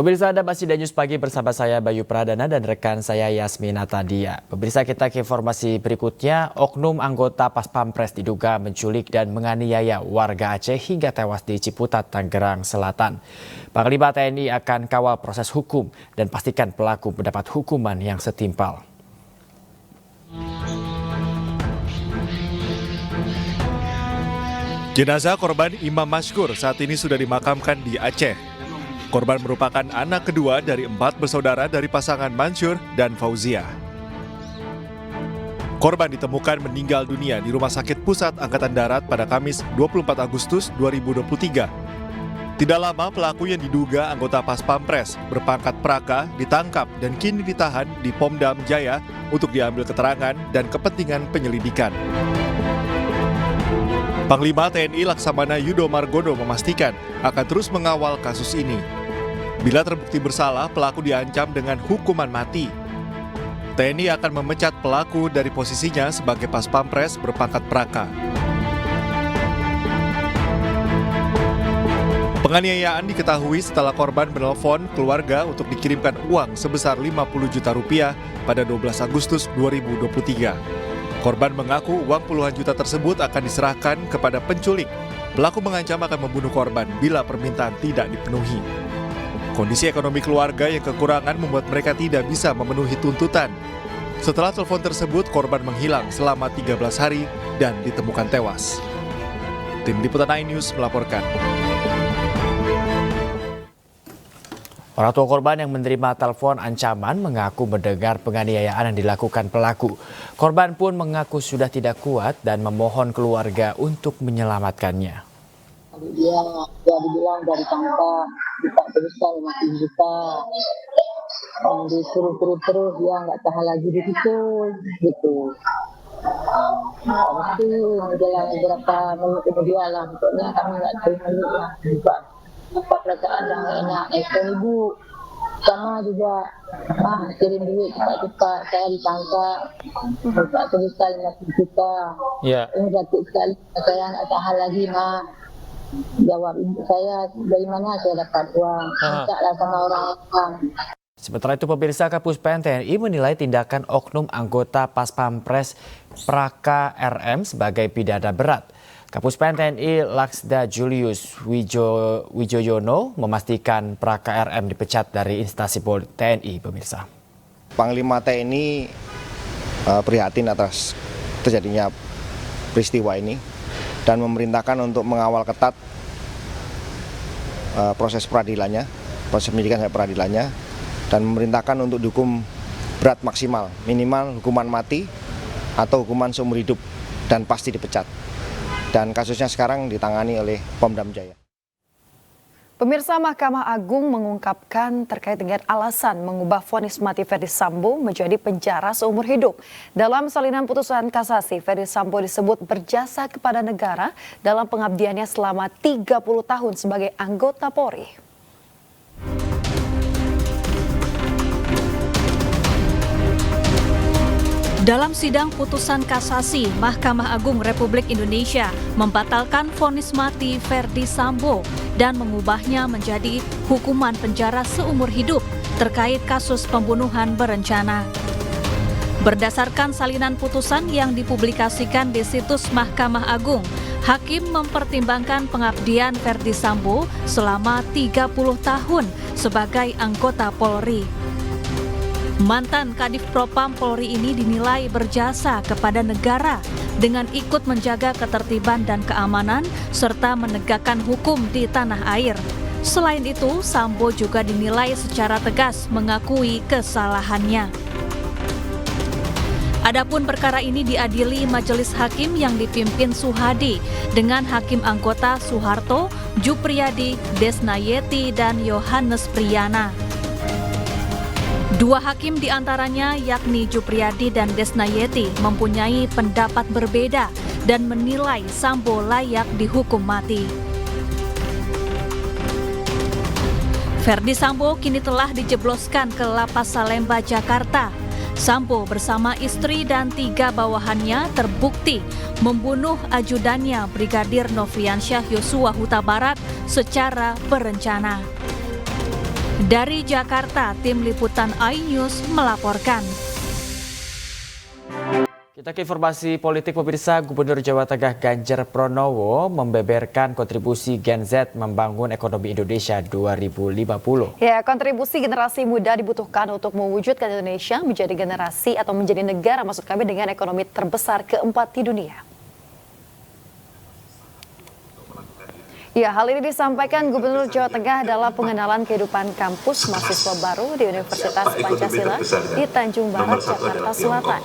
Pemirsa, Anda masih di News Pagi bersama saya Bayu Pradana dan rekan saya Yasmina Tadia. Pemirsa, kita ke informasi berikutnya. Oknum anggota Pas Pampres diduga menculik dan menganiaya warga Aceh hingga tewas di Ciputat, Tangerang Selatan. Panglima TNI akan kawal proses hukum dan pastikan pelaku mendapat hukuman yang setimpal. Jenazah korban Imam Mashkur saat ini sudah dimakamkan di Aceh. Korban merupakan anak kedua dari 4 bersaudara dari pasangan Mansur dan Fauzia. Korban ditemukan meninggal dunia di Rumah Sakit Pusat Angkatan Darat pada Kamis 24 Agustus 2023. Tidak lama pelaku yang diduga anggota Pas Pampres berpangkat Praka ditangkap dan kini ditahan di Pomdam Jaya untuk diambil keterangan dan kepentingan penyelidikan. Panglima TNI Laksamana Yudo Margono memastikan akan terus mengawal kasus ini. Bila terbukti bersalah, pelaku diancam dengan hukuman mati. TNI akan memecat pelaku dari posisinya sebagai Pas Pampres berpangkat Praka. Penganiayaan diketahui setelah korban menelpon keluarga untuk dikirimkan uang sebesar 50 juta rupiah pada 12 Agustus 2023. Korban mengaku uang puluhan juta tersebut akan diserahkan kepada penculik. Pelaku mengancam akan membunuh korban bila permintaan tidak dipenuhi. Kondisi ekonomi keluarga yang kekurangan membuat mereka tidak bisa memenuhi tuntutan. Setelah telepon tersebut, korban menghilang selama 13 hari dan ditemukan tewas. Tim Liputan iNews melaporkan. Orang tua korban yang menerima telepon ancaman mengaku mendengar penganiayaan yang dilakukan pelaku. Korban pun mengaku sudah tidak kuat dan memohon keluarga untuk menyelamatkannya. Dia dibilang dari tangka kita teruskan 50 juta, disuruh terus dia nggak tahan lagi di situ gitu. Habis itu menjelang beberapa menit kemudian lah, pokoknya kami nggak terima juga. Apa perasaan yang enak, ibu sama juga kirim duit cepat-cepat, saya ditangkap, tak teruskan 50 juta. Ini sakit sekali, saya nggak tahan lagi mak. Jawab ibu saya, dari mana saya dapat uang? Mintalah sama orang. Sementara itu, pemirsa, Kapuspen TNI menilai tindakan oknum anggota Pas Pampres Praka RM sebagai pidana berat. Kapuspen TNI Laksda Julius Wijoyono memastikan Praka RM dipecat dari instansi TNI, pemirsa. Panglima TNI prihatin atas terjadinya peristiwa ini dan memerintahkan untuk mengawal ketat proses peradilannya, proses penyidikan sampai peradilannya, dan memerintahkan untuk dihukum berat maksimal, minimal hukuman mati atau hukuman seumur hidup dan pasti dipecat. Dan kasusnya sekarang ditangani oleh Pomdam Jaya. Pemirsa, Mahkamah Agung mengungkapkan terkait dengan alasan mengubah vonis mati Ferdy Sambo menjadi penjara seumur hidup. Dalam salinan putusan kasasi, Ferdy Sambo disebut berjasa kepada negara dalam pengabdiannya selama 30 tahun sebagai anggota Polri. Dalam sidang putusan kasasi, Mahkamah Agung Republik Indonesia membatalkan vonis mati Ferdy Sambo dan mengubahnya menjadi hukuman penjara seumur hidup terkait kasus pembunuhan berencana. Berdasarkan salinan putusan yang dipublikasikan di situs Mahkamah Agung, Hakim mempertimbangkan pengabdian Ferdy Sambo selama 30 tahun sebagai anggota Polri. Mantan Kadif Propam Polri ini dinilai berjasa kepada negara dengan ikut menjaga ketertiban dan keamanan serta menegakkan hukum di tanah air. Selain itu, Sambo juga dinilai secara tegas mengakui kesalahannya. Adapun perkara ini diadili Majelis Hakim yang dipimpin Suhadi dengan hakim anggota Soeharto, Jupriyadi, Desnayeti, dan Yohanes Priyana. Dua hakim diantaranya yakni Jupriyadi dan Desnayeti mempunyai pendapat berbeda dan menilai Sambo layak dihukum mati. Ferdy Sambo kini telah dijebloskan ke Lapas Salemba, Jakarta. Sambo bersama istri dan 3 bawahannya terbukti membunuh ajudannya Brigadir Nofriansyah Yosua Huta Barat secara berencana. Dari Jakarta, tim liputan iNews melaporkan. Kita ke informasi politik pemirsa. Gubernur Jawa Tengah Ganjar Pranowo membeberkan kontribusi Gen Z membangun ekonomi Indonesia 2050. Ya, kontribusi generasi muda dibutuhkan untuk mewujudkan Indonesia menjadi generasi atau menjadi negara maksud kami dengan ekonomi terbesar keempat di dunia. Ya, hal ini disampaikan Gubernur Jawa Tengah dalam pengenalan kehidupan kampus mahasiswa baru di Universitas Pancasila di Tanjung Barat, Jakarta Selatan.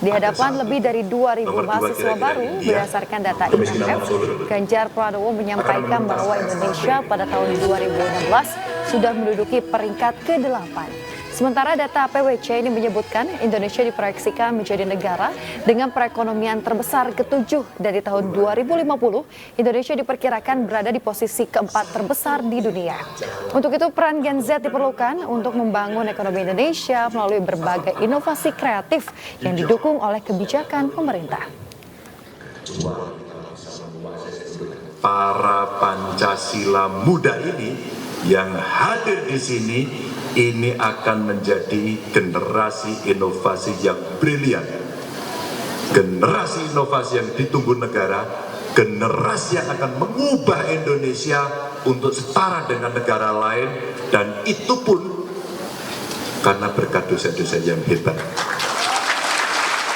Di hadapan lebih dari 2.000 mahasiswa baru, berdasarkan data IMF, Ganjar Pranowo menyampaikan bahwa Indonesia pada tahun 2016 sudah menduduki peringkat ke-8. Sementara data PwC ini menyebutkan Indonesia diproyeksikan menjadi negara dengan perekonomian terbesar ke-7 dari tahun 2050. Indonesia diperkirakan berada di posisi keempat terbesar di dunia. Untuk itu peran Gen Z diperlukan untuk membangun ekonomi Indonesia melalui berbagai inovasi kreatif yang didukung oleh kebijakan pemerintah. Para Pancasila muda ini yang hadir di sini ini akan menjadi generasi inovasi yang brilian, generasi inovasi yang ditunggu negara, generasi yang akan mengubah Indonesia untuk setara dengan negara lain, dan itu pun karena berkat dosen-dosen yang hebat.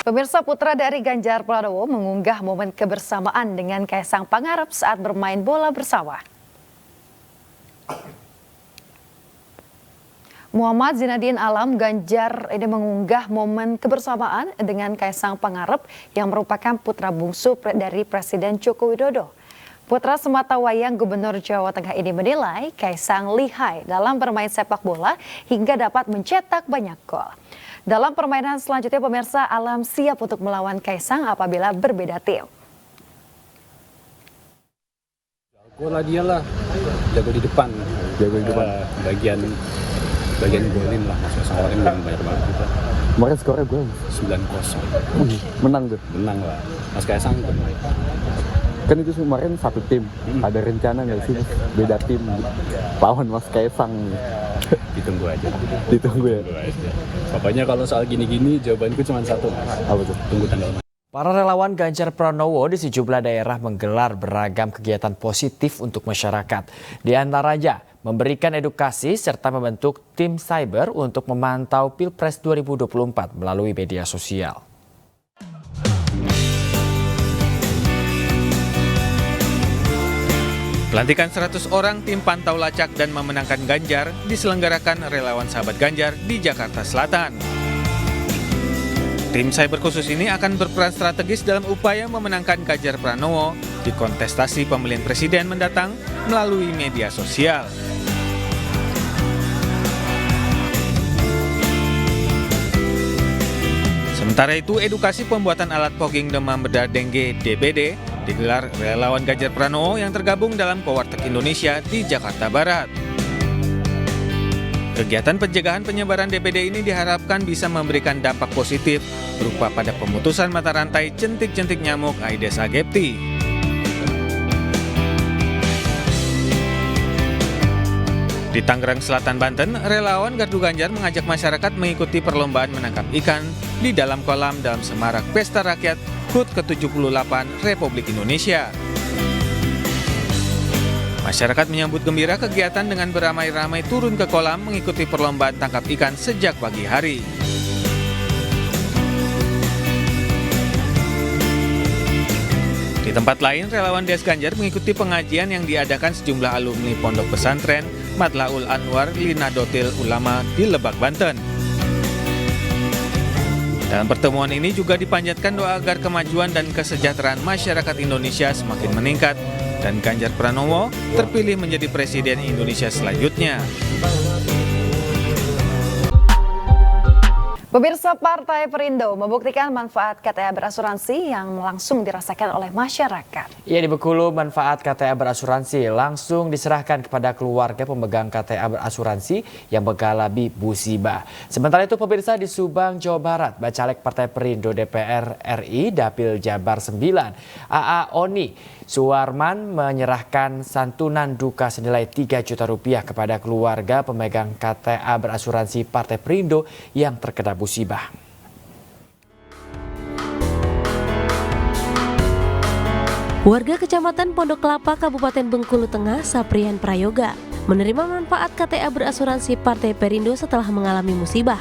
Pemirsa, putra dari Ganjar Pranowo mengunggah momen kebersamaan dengan Kaisang Pangarep saat bermain bola bersama. Muhammad Zinadin Alam Ganjar ini mengunggah momen kebersamaan dengan Kaisang Pangarep yang merupakan putra bungsu dari Presiden Joko Widodo. Putra sematawayang Gubernur Jawa Tengah ini menilai Kaisang lihai dalam bermain sepak bola hingga dapat mencetak banyak gol. Dalam permainan selanjutnya pemirsa, Alam siap untuk melawan Kaisang apabila berbeda tim. Jago lah dia lah, jago di depan, bagian golin lah, Mas Kaisang yang banyak banget kita. Kemarin skornya berapa? 9-0. Menang tuh? Menang lah, Mas Kaisang bermain. Kan itu kemarin satu tim, ada rencana nggak sih beda tim lawan Mas Kaisang? Ditunggu aja. Ditunggu ya? Tunggu aja. Pokoknya kalau soal gini-gini jawabanku cuma satu, Mas. Apa tuh? Tunggu tanggal main. Para relawan Ganjar Pranowo di sejumlah daerah menggelar beragam kegiatan positif untuk masyarakat. Di antaranya memberikan edukasi serta membentuk tim cyber untuk memantau Pilpres 2024 melalui media sosial. Pelantikan 100 orang tim pantau lacak dan memenangkan Ganjar diselenggarakan relawan sahabat Ganjar di Jakarta Selatan. Tim cyber khusus ini akan berperan strategis dalam upaya memenangkan Ganjar Pranowo di kontestasi pemilihan presiden mendatang melalui media sosial. Sementara itu, edukasi pembuatan alat fogging demam berdarah dengue (DBD) digelar relawan Ganjar Pranowo yang tergabung dalam Cowartec Indonesia di Jakarta Barat. Kegiatan pencegahan penyebaran DBD ini diharapkan bisa memberikan dampak positif berupa pada pemutusan mata rantai jentik-jentik nyamuk Aedes aegypti. Di Tangerang Selatan, Banten, relawan Gardu Ganjar mengajak masyarakat mengikuti perlombaan menangkap ikan di dalam kolam dalam semarak Pesta Rakyat HUT ke-78 Republik Indonesia. Masyarakat menyambut gembira kegiatan dengan beramai-ramai turun ke kolam mengikuti perlombaan tangkap ikan sejak pagi hari. Di tempat lain, relawan Des Ganjar mengikuti pengajian yang diadakan sejumlah alumni Pondok Pesantren Matlaul Anwar Linadotil Ulama di Lebak, Banten. Dalam pertemuan ini juga dipanjatkan doa agar kemajuan dan kesejahteraan masyarakat Indonesia semakin meningkat dan Ganjar Pranowo terpilih menjadi Presiden Indonesia selanjutnya. Pemirsa, Partai Perindo membuktikan manfaat KTA berasuransi yang langsung dirasakan oleh masyarakat. Ya, di Bengkulu, manfaat KTA berasuransi langsung diserahkan kepada keluarga pemegang KTA berasuransi yang mengalami musibah. Sementara itu, pemirsa, di Subang, Jawa Barat, Bacalek Partai Perindo DPR RI Dapil Jabar 9, AA Oni Suwarman menyerahkan santunan duka senilai 3 juta rupiah kepada keluarga pemegang KTA berasuransi Partai Perindo yang terkena musibah. Warga Kecamatan Pondok Kelapa, Kabupaten Bengkulu Tengah, Saprian Prayoga, menerima manfaat KTA berasuransi Partai Perindo setelah mengalami musibah.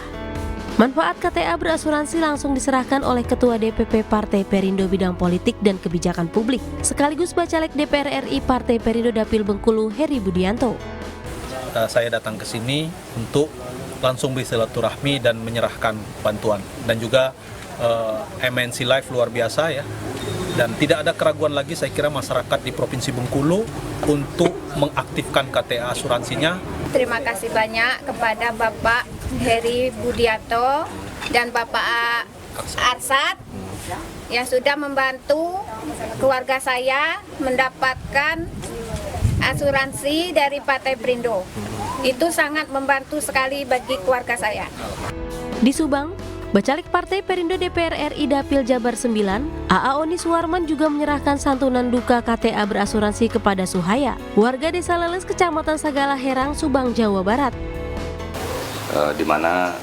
Manfaat KTA berasuransi langsung diserahkan oleh Ketua DPP Partai Perindo Bidang Politik dan Kebijakan Publik, sekaligus Bacalek DPR RI Partai Perindo Dapil Bengkulu, Heri Budianto. Saya datang ke sini untuk langsung bersilaturahmi dan menyerahkan bantuan, dan juga MNC Life luar biasa ya, dan tidak ada keraguan lagi saya kira masyarakat di Provinsi Bengkulu untuk mengaktifkan KTA asuransinya. Terima kasih banyak kepada Bapak Heri Budianto dan Bapak Arsad yang sudah membantu keluarga saya mendapatkan asuransi dari Partai Perindo. Itu sangat membantu sekali bagi keluarga saya. Di Subang, Bacalek Partai Perindo DPR RI Dapil Jabar 9, AA Oni Suwarman juga menyerahkan santunan duka KTA berasuransi kepada Suhaya, warga Desa Leles, Kecamatan Sagala Herang, Subang, Jawa Barat. Di mana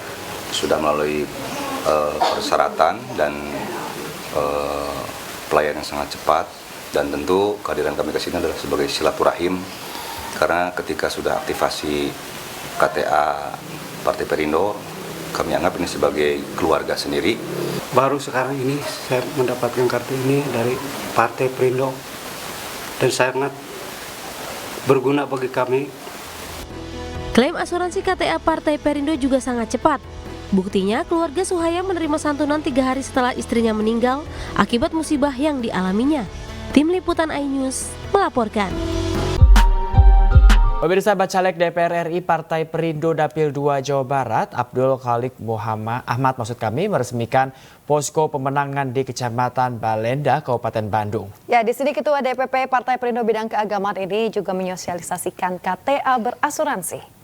sudah melalui persyaratan dan pelayanan yang sangat cepat, dan tentu kehadiran kami ke sini adalah sebagai silaturahim, karena ketika sudah aktivasi KTA Partai Perindo, kami anggap ini sebagai keluarga sendiri. Baru sekarang ini saya mendapatkan kartu ini dari Partai Perindo dan sangat berguna bagi kami. Klaim asuransi KTA Partai Perindo juga sangat cepat. Buktinya, keluarga Suhaya menerima santunan 3 hari setelah istrinya meninggal akibat musibah yang dialaminya. Tim Liputan iNews melaporkan. Pemirsa, Bacalek DPR RI Partai Perindo Dapil 2 Jawa Barat, Abdul Khalik Ahmad meresmikan posko pemenangan di Kecamatan Balenda, Kabupaten Bandung. Ya, di sini Ketua DPP Partai Perindo bidang keagamaan ini juga menyosialisasikan KTA berasuransi.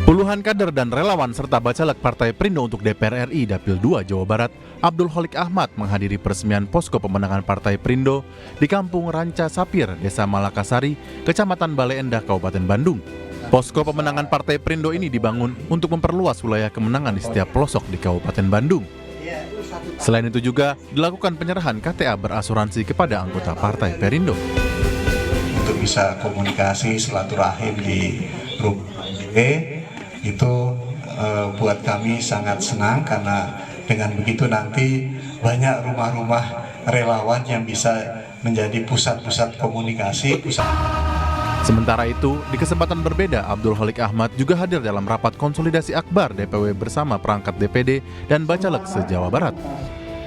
Puluhan kader dan relawan serta bacalek Partai Perindo untuk DPR RI Dapil 2 Jawa Barat, Abdul Khalik Ahmad menghadiri peresmian posko pemenangan Partai Perindo di Kampung Ranca Sapir, Desa Malakasari, Kecamatan Balenda, Kabupaten Bandung. Posko pemenangan Partai Perindo ini dibangun untuk memperluas wilayah kemenangan di setiap pelosok di Kabupaten Bandung. Selain itu juga dilakukan penyerahan KTA berasuransi kepada anggota Partai Perindo. Untuk bisa komunikasi silaturahim di rumah itu buat kami sangat senang, karena dengan begitu nanti banyak rumah-rumah relawan yang bisa menjadi pusat-pusat komunikasi. Sementara itu, di kesempatan berbeda, Abdul Khalik Ahmad juga hadir dalam rapat konsolidasi akbar DPW bersama perangkat DPD dan bacalek se-Jawa Barat.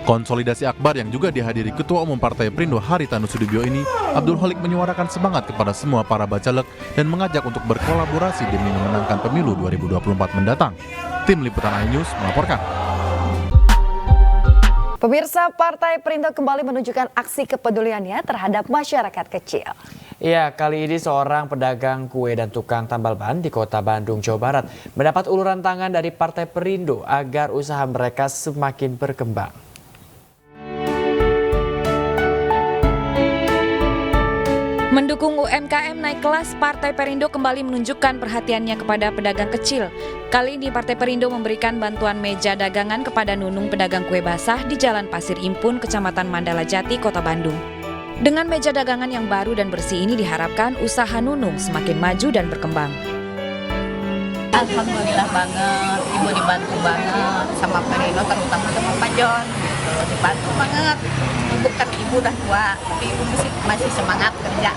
Konsolidasi akbar yang juga dihadiri Ketua Umum Partai Perindo Haritanu Sudibyo ini, Abdul Khalik menyuarakan semangat kepada semua para bacalek dan mengajak untuk berkolaborasi demi memenangkan pemilu 2024 mendatang. Tim Liputan iNews melaporkan. Pemirsa, Partai Perindo kembali menunjukkan aksi kepeduliannya terhadap masyarakat kecil. Ya, kali ini seorang pedagang kue dan tukang tambal ban di Kota Bandung, Jawa Barat mendapat uluran tangan dari Partai Perindo agar usaha mereka semakin berkembang. Mendukung UMKM naik kelas, Partai Perindo kembali menunjukkan perhatiannya kepada pedagang kecil. Kali ini Partai Perindo memberikan bantuan meja dagangan kepada Nunung, pedagang kue basah di Jalan Pasir Impun, Kecamatan Mandala Jati, Kota Bandung. Dengan meja dagangan yang baru dan bersih ini diharapkan usaha Nunung semakin maju dan berkembang. Alhamdulillah banget, Ibu dibantu banget sama Perindo, terutama sama Pak John. Dibantu banget. Bukan Ibu udah tua, tapi Ibu masih semangat kerja.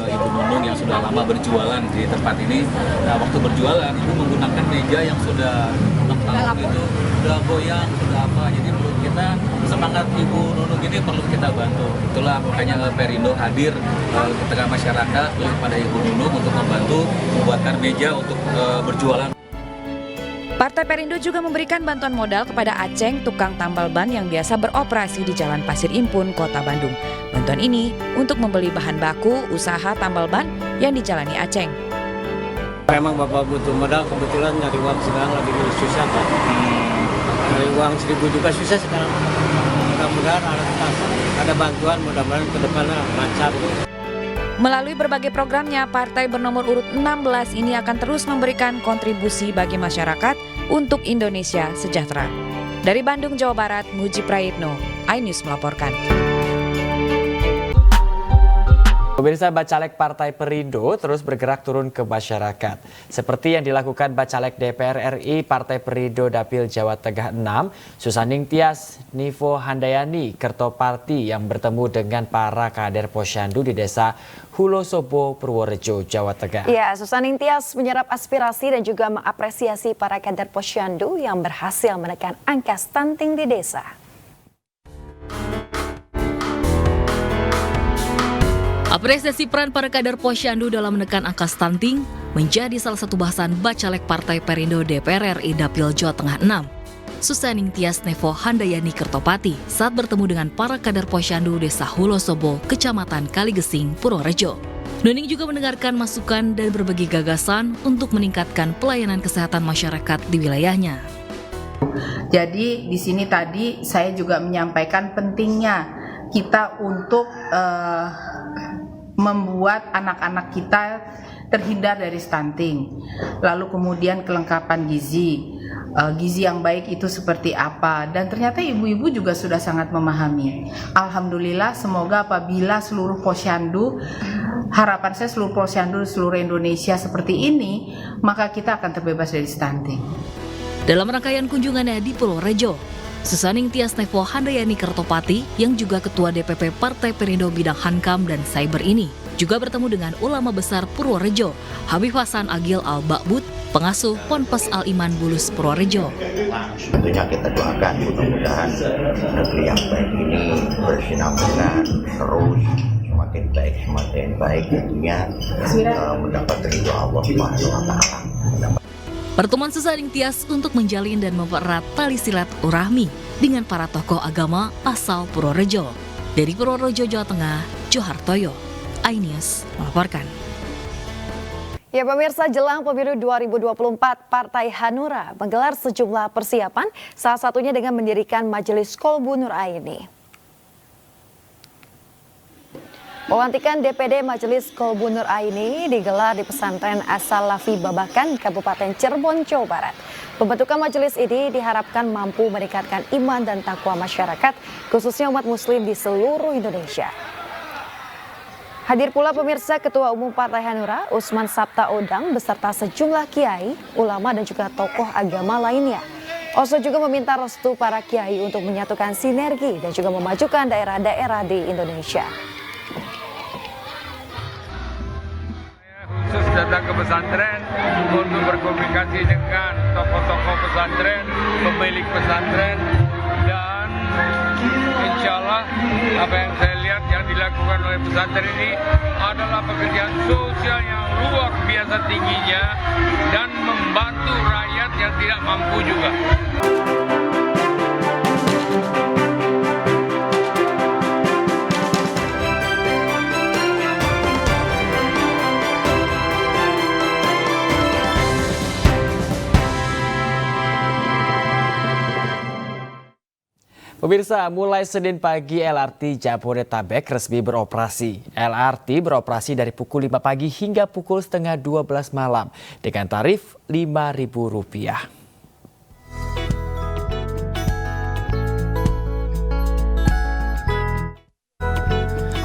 Ibu Nunung yang sudah lama berjualan di tempat ini, nah waktu berjualan Ibu menggunakan meja yang sudah 6 tahun itu, sudah goyang, sudah apa. Jadi menurut kita semangat Ibu Nunung ini perlu kita bantu. Itulah makanya Perindo hadir ke tengah masyarakat kepada Ibu Nunung untuk membantu membuatkan meja untuk berjualan. Partai Perindo juga memberikan bantuan modal kepada Aceng, tukang tambal ban yang biasa beroperasi di Jalan Pasir Impun, Kota Bandung. Bantuan ini untuk membeli bahan baku usaha tambal ban yang dijalani Aceng. Memang Bapak butuh modal, kebetulan nyari uang sekarang lagi susah Pak. Nyari uang 1.000 juga susah sekarang. Mudah-mudahan ada bantuan, mudah-mudahan ke depannya lancar. Melalui berbagai programnya, partai bernomor urut 16 ini akan terus memberikan kontribusi bagi masyarakat untuk Indonesia sejahtera. Dari Bandung, Jawa Barat, Muji Prayitno, iNews melaporkan. Pemirsa, Bacalek Partai Perindo terus bergerak turun ke masyarakat. Seperti yang dilakukan Bacalek DPR RI Partai Perindo Dapil Jawa Tengah 6, Susaning Tias Nivo Handayani Kertopati yang bertemu dengan para kader Posyandu di Desa Hulosobo, Purworejo, Jawa Tengah. Ya, Susaning Tias menyerap aspirasi dan juga mengapresiasi para kader Posyandu yang berhasil menekan angka stunting di desa. Apresiasi peran para kader Posyandu dalam menekan angka stunting menjadi salah satu bahasan Bacalek Partai Perindo DPR RI Dapil Jawa Tengah 6. Susaning Tias Nevo Handayani Kertopati saat bertemu dengan para kader Posyandu Desa Hulosobo, Kecamatan Kaligesing, Purworejo. Nuning juga mendengarkan masukan dan berbagi gagasan untuk meningkatkan pelayanan kesehatan masyarakat di wilayahnya. Jadi di sini tadi saya juga menyampaikan pentingnya kita untuk membuat anak-anak kita terhindar dari stunting. Lalu kemudian kelengkapan gizi yang baik itu seperti apa, dan ternyata ibu-ibu juga sudah sangat memahami. Alhamdulillah, semoga apabila seluruh Posyandu, harapan saya seluruh Posyandu seluruh Indonesia seperti ini, maka kita akan terbebas dari stunting. Dalam rangkaian kunjungannya di Purworejo, Susaning Tias Nevo Handayani Kertopati yang juga Ketua DPP Partai Perindo Bidang Hankam dan Cyber ini juga bertemu dengan ulama besar Purworejo, Habib Hasan Agil Al-Ba'bud, pengasuh Ponpes Al-Iman Bulus Purworejo. Tentunya kita doakan mudah-mudahan negeri yang baik ini bersinambungan terus semakin baik tentunya mendapat ridho Allah Subhanahu wa Ta'ala. Pertemuan Susaning Tias untuk menjalin dan mempererat tali silaturahmi dengan para tokoh agama asal Purworejo. Dari Purworejo, Jawa Tengah, Johartoyo, iNews melaporkan. Ya pemirsa, jelang pemilu 2024, Partai Hanura menggelar sejumlah persiapan, salah satunya dengan mendirikan Majelis Kolbu Nur Aini. Pelantikan DPD Majelis Kolbu Nur Aini digelar di pesantren As-Salafi Babakan, Kabupaten Cirebon, Jawa Barat. Pembentukan majelis ini diharapkan mampu meningkatkan iman dan takwa masyarakat, khususnya umat muslim di seluruh Indonesia. Hadir pula pemirsa Ketua Umum Partai Hanura, Usman Sabta Odang, beserta sejumlah kiai, ulama dan juga tokoh agama lainnya. Oso juga meminta restu para kiai untuk menyatukan sinergi dan juga memajukan daerah-daerah di Indonesia. Khusus datang ke pesantren untuk berkomunikasi dengan tokoh-tokoh pesantren, pemilik pesantren, dan insya Allah apa yang saya lihat yang dilakukan oleh pesantren ini adalah pekerjaan sosial yang luar biasa tingginya dan membantu rakyat yang tidak mampu juga. Pemirsa, mulai Senin pagi LRT Jabodetabek resmi beroperasi. LRT beroperasi dari pukul 5 pagi hingga pukul setengah 12 malam dengan tarif Rp5.000.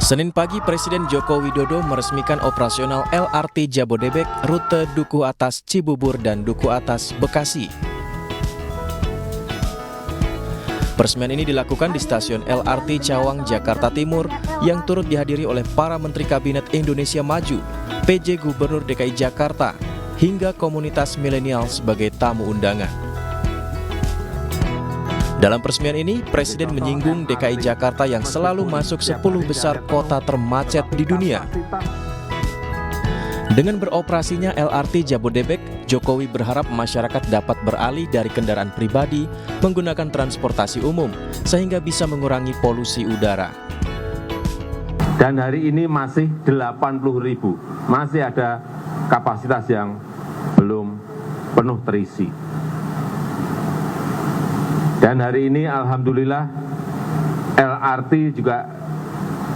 Senin pagi, Presiden Joko Widodo meresmikan operasional LRT Jabodebek rute Duku Atas Cibubur dan Duku Atas Bekasi. Peresmian ini dilakukan di stasiun LRT Cawang, Jakarta Timur yang turut dihadiri oleh para Menteri Kabinet Indonesia Maju, PJ Gubernur DKI Jakarta, hingga komunitas milenial sebagai tamu undangan. Dalam peresmian ini, Presiden menyinggung DKI Jakarta yang selalu masuk 10 besar kota termacet di dunia. Dengan beroperasinya LRT Jabodebek, Jokowi berharap masyarakat dapat beralih dari kendaraan pribadi menggunakan transportasi umum, sehingga bisa mengurangi polusi udara. Dan hari ini masih 80.000, masih ada kapasitas yang belum penuh terisi. Dan hari ini alhamdulillah LRT juga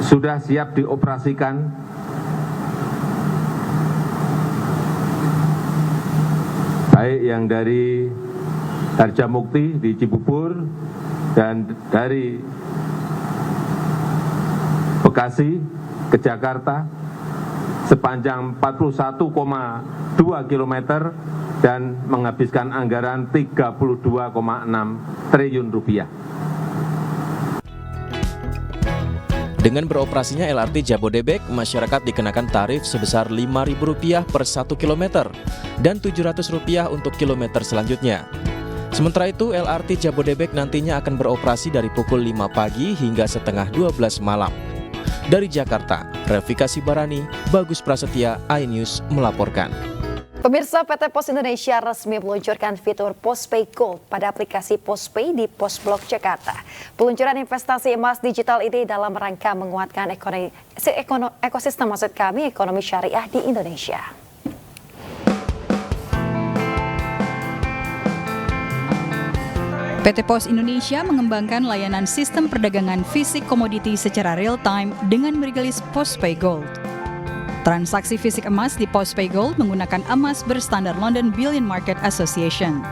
sudah siap dioperasikan. Baik yang dari Harjamukti di Cibubur dan dari Bekasi ke Jakarta sepanjang 41,2 km dan menghabiskan anggaran 32,6 triliun rupiah. Dengan beroperasinya LRT Jabodebek, masyarakat dikenakan tarif sebesar Rp5.000 per 1 km dan Rp700 untuk kilometer selanjutnya. Sementara itu, LRT Jabodebek nantinya akan beroperasi dari pukul 5 pagi hingga setengah 12 malam. Dari Jakarta, Revika Sibarani, Bagus Prasetya, iNews melaporkan. Pemirsa, PT Pos Indonesia resmi meluncurkan fitur Postpay Gold pada aplikasi Postpay di Postblok Jakarta. Peluncuran investasi emas digital ini dalam rangka menguatkan ekosistem ekonomi syariah di Indonesia. PT Pos Indonesia mengembangkan layanan sistem perdagangan fisik komoditi secara real-time dengan merilis Postpay Gold. Transaksi fisik emas di Postpay Gold menggunakan emas berstandar London Bullion Market Association.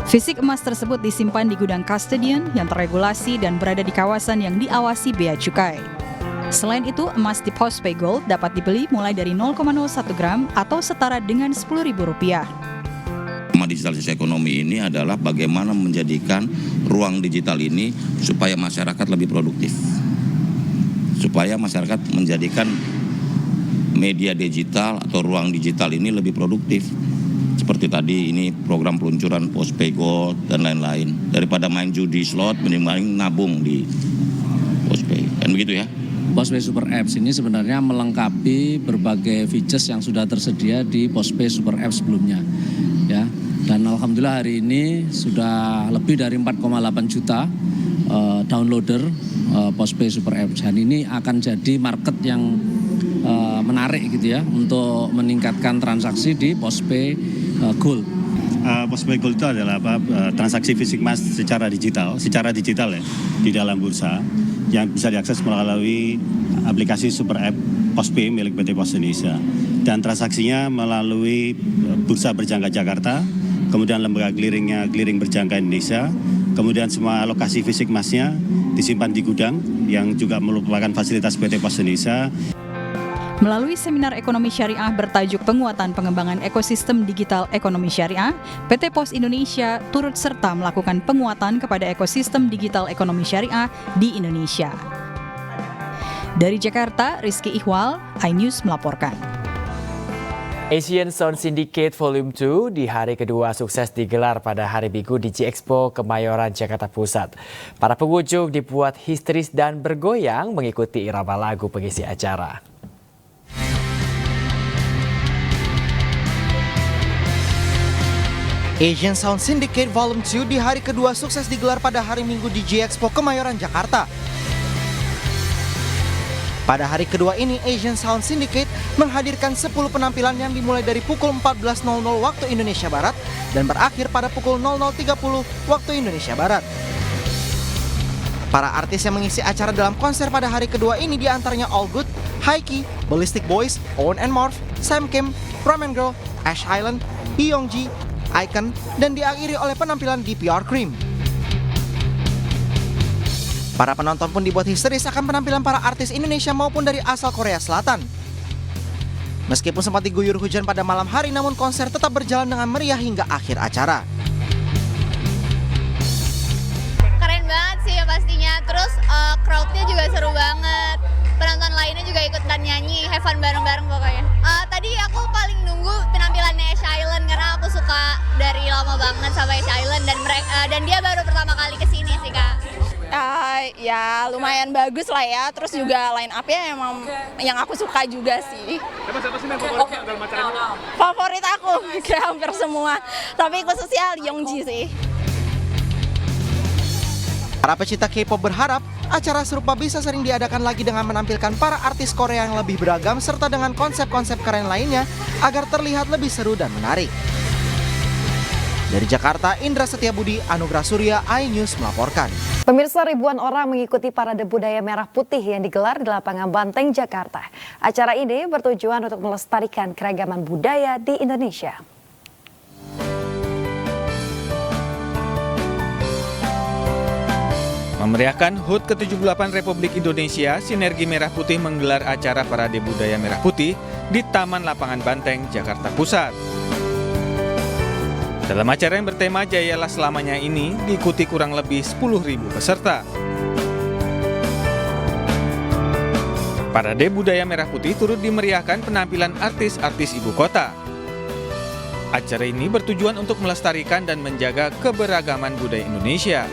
Fisik emas tersebut disimpan di gudang custodian yang terregulasi dan berada di kawasan yang diawasi Bea Cukai. Selain itu, emas di Postpay Gold dapat dibeli mulai dari 0,01 gram atau setara dengan Rp10.000. Digitalisasi ekonomi ini adalah bagaimana menjadikan ruang digital ini supaya masyarakat lebih produktif. Supaya masyarakat menjadikan media digital atau ruang digital ini lebih produktif. Seperti tadi ini program peluncuran Postpay Gold dan lain-lain. Daripada main judi slot, mending nabung di Postpay. Kan begitu ya? Postpay Super Apps ini sebenarnya melengkapi berbagai features yang sudah tersedia di Postpay Super Apps sebelumnya. Ya. Dan alhamdulillah hari ini sudah lebih dari 4,8 juta downloader Postpay Super Apps. Dan ini akan jadi market yang menarik gitu ya untuk meningkatkan transaksi di Postpay Gold. Postpay Gold itu adalah transaksi fisik emas secara digital ya di dalam bursa yang bisa diakses melalui aplikasi Super App Postpay milik PT Pos Indonesia. Dan transaksinya melalui bursa berjangka Jakarta, kemudian lembaga clearing berjangka Indonesia, kemudian semua lokasi fisik emasnya disimpan di gudang yang juga merupakan fasilitas PT Pos Indonesia. Melalui seminar ekonomi syariah bertajuk penguatan pengembangan ekosistem digital ekonomi syariah, PT Pos Indonesia turut serta melakukan penguatan kepada ekosistem digital ekonomi syariah di Indonesia. Dari Jakarta, Rizky Ihwal, iNews melaporkan. Asian Sound Syndicate Volume 2 di hari kedua sukses digelar pada hari Minggu di G-Expo Kemayoran, Jakarta Pusat. Para pengunjung dibuat histeris dan bergoyang mengikuti irama lagu pengisi acara. Asian Sound Syndicate Volume 2 di hari kedua sukses digelar pada hari Minggu di G-Expo Kemayoran, Jakarta. Pada hari kedua ini, Asian Sound Syndicate menghadirkan 10 penampilan yang dimulai dari pukul 14.00 waktu Indonesia Barat dan berakhir pada pukul 00.30 waktu Indonesia Barat. Para artis yang mengisi acara dalam konser pada hari kedua ini diantaranya All Good, Haiki, Ballistic Boys, Owen and Morph, Sam Kim, Ramen Girl, Ash Highland, Hyungji, Icon, dan diakhiri oleh penampilan DPR Cream. Para penonton pun dibuat histeris akan penampilan para artis Indonesia maupun dari asal Korea Selatan. Meskipun sempat diguyur hujan pada malam hari, namun konser tetap berjalan dengan meriah hingga akhir acara. Keren banget sih ya pastinya, terus crowd-nya juga seru banget. Penonton lainnya juga ikutan nyanyi, have fun bareng-bareng pokoknya. Tadi aku paling nunggu penampilannya Ash Highland karena aku suka suka dari lama banget sama Ash Island dan dia baru pertama kali kesini sih Kak. Ya lumayan bagus lah ya, terus juga line up-nya emang yang aku suka juga sih. Siapa sih yang favorit dalam acara ini? Favorit aku kayak hampir semua, tapi khususnya Yongji sih. Para pecinta K-pop berharap acara serupa bisa sering diadakan lagi dengan menampilkan para artis Korea yang lebih beragam serta dengan konsep-konsep keren lainnya agar terlihat lebih seru dan menarik. Dari Jakarta, Indra Setiabudi, Anugrah Surya, iNews melaporkan. Pemirsa, ribuan orang mengikuti Parade Budaya Merah Putih yang digelar di Lapangan Banteng, Jakarta. Acara ini bertujuan untuk melestarikan keragaman budaya di Indonesia. Memeriahkan HUT ke-78 Republik Indonesia, Sinergi Merah Putih menggelar acara Parade Budaya Merah Putih di Taman Lapangan Banteng, Jakarta Pusat. Dalam acara yang bertema Jayalah Selamanya ini diikuti kurang lebih 10.000 peserta. Parade Budaya Merah Putih turut dimeriahkan penampilan artis-artis ibu kota. Acara ini bertujuan untuk melestarikan dan menjaga keberagaman budaya Indonesia.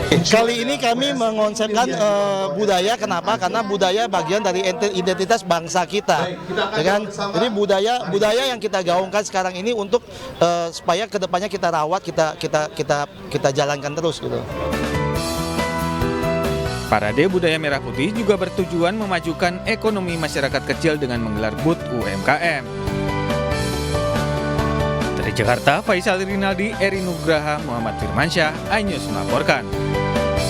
Kali ini kami mengonsepkan budaya, kenapa? Karena budaya bagian dari identitas bangsa kita, ya kan? Jadi budaya yang kita gaungkan sekarang ini untuk supaya kedepannya kita rawat, kita jalankan terus gitu. Parade Budaya Merah Putih juga bertujuan memajukan ekonomi masyarakat kecil dengan menggelar booth UMKM. Dari Jakarta, Faisal Rinaldi, Eri Nugraha, Muhammad Firmansyah, iNews melaporkan.